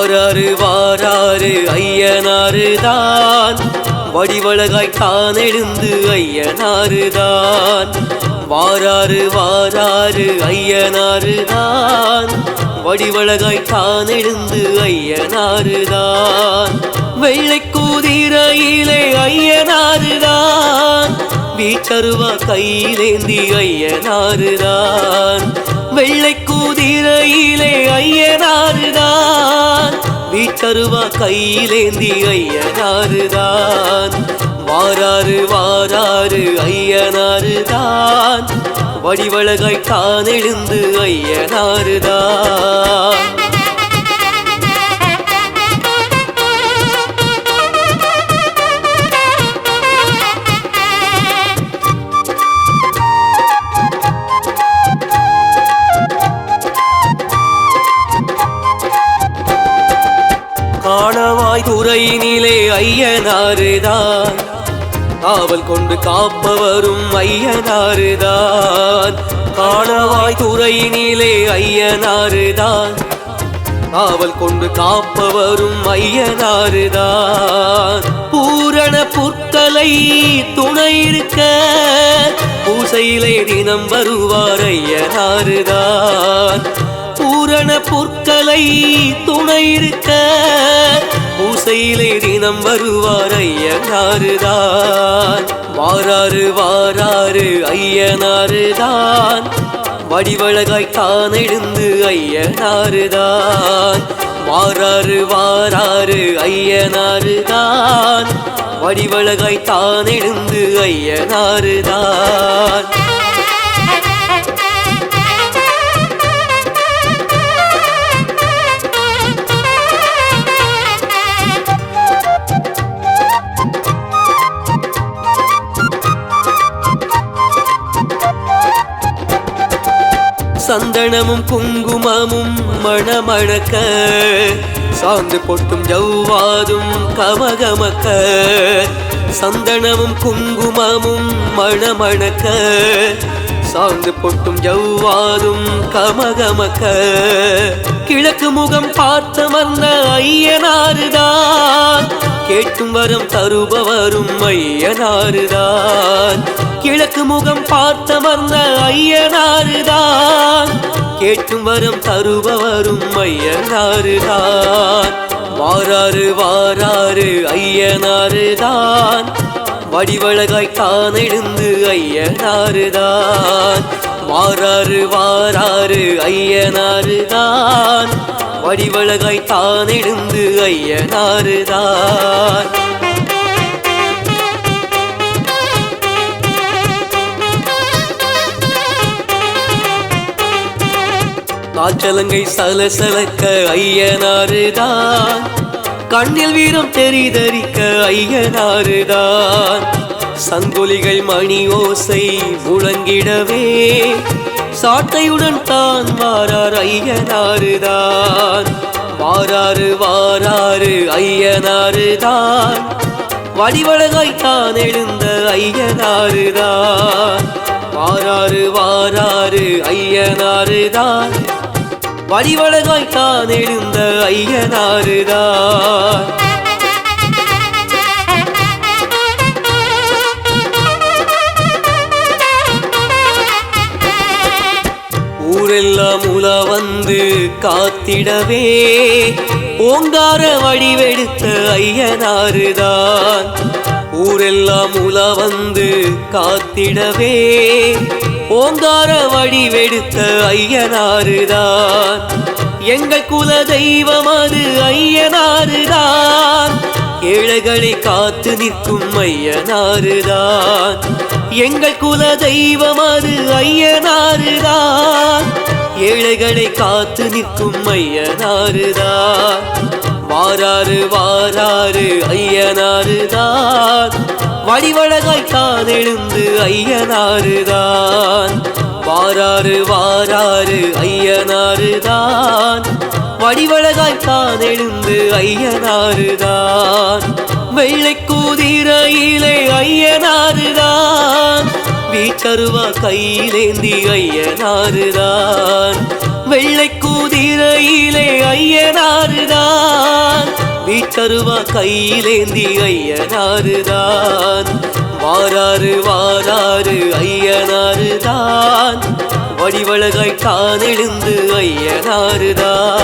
வாராறு வாராறு ஐயனாருதான் வடிவழகாய் தான் எழுந்து ஐயனாருதான். வாராறு வாராறு ஐயனாருதான் வடிவழகாய் தான் எழுந்து ஐயனாருதான். வெள்ளை குதிரையிலே ஐயனாருதான் வீச்சருவா கையிலேந்தி ஐயனாருதான். வெள்ளை குதிரையிலே ஐயனாருதான் வீச்சருவா கையிலேந்தி ஐயனாருதான். வாராறு வாராறு ஐயனாருதான் வடிவழகாய் தான் எழுந்து ஐயனாருதான். காணவாய் துறையினிலே ஐயனாருதான் காவல் கொண்டு காப்பவரும் ஐயனாருதான். காணவாய் துறையினிலே ஐயனாருதான் காவல் கொண்டு காப்பவரும் ஐயனாருதான். பூரண புற்களை துணை இருக்க பூசையிலே தினம் வருவார் ஐயனாருதான். பூரண பொற்களை துணை இருக்க பூசையிலே தினம் வருவார் ஐயனாருதான். வாராறு வாராறு ஐயனாருதான் வடிவழகாய் தான் எழுந்து ஐயனாருதான். வாராறு வாராறு ஐயனாருதான் வடிவழகாய் தான் எழுந்து ஐயனாருதான். சந்தனமும் குங்குமமும் மணமணக்க சாந்து பொட்டும் ஜவ்வாதும் கமகமக்க. சந்தனமும் குங்குமமும் மணமணக்க சாந்து பொட்டும் ஜவ்வாதும் கமகமக்க. கிழக்கு முகம் பார்த்தமர்ந்த ஐயனாருதான் கேட்கும் வரம் தருபவரும் ஐயனாருதான். கிழக்கு முகம் பார்த்தமர்ந்த ஐயனாருதான் கேட்கும் வரம் தருபவரும் ஐயனாருதான். வாராறு வாராறு ஐயனாருதான் வடிவழகாய் தான் எழுந்து ஐயனாருதான். வாராறு வாராறு ஐயனாருதான் வடிவழகாய் தான் எழுந்து ஐயனாருதான். காற்றலங்கை சலசலக்க ஐயனாருதான் கண்ணில் வீரம் தெரிதறிக்க ஐயனாருதான். சங்கொலிகள் மணி ஓசை முழங்கிடவே சாட்டையுடன் தான் வாரார் ஐயனாருதான். வாராறு வாராறு ஐயனாருதான் வடிவழகாய் தான் எழுந்த ஐயனாருதான். வாராறு வாராறு ஐயனாருதான் வடிவழகாய் தான் எழுந்த ஐயனாருதான். ஊரெல்லாம் உலா வந்து காத்திடவே ஓங்கார வடிவெடுத்த ஐயனாருதான். ஊரெல்லாம் உலா வந்து காத்திடவே ஓங்கார வடிவெடுத்த ஐயனாருதான். எங்கள் குல தெய்வம் அது ஐயனாருதான் ஏழைகளை காத்து நிற்கும் ஐயனாருதான். எங்கள் குல தெய்வம் அது ஐயனாருதான் ஏழைகளை காத்து நிற்கும் ஐயனாருதான். வாராறு வாராறு ஐயனாருதான் வடிவழகாய் தான் எழுந்து ஐயனாருதான். வாராறு வாராறு ஐயனாருதான் வடிவழகாய் தான் எழுந்து ஐயனாருதான். வெள்ளை குதிரையிலே ஐயனாருதான் வீச்சருவா கையிலேந்தி ஐயனாருதான். வெள்ளை குதிரையிலே ஐயனாருதான் வீட்டருவா கையிலேந்தி ஐயனாருதான் வாராரு வாராரு ஐயனாருதான் வடிவழகாய் தான் எழுந்து ஐயனாருதான்.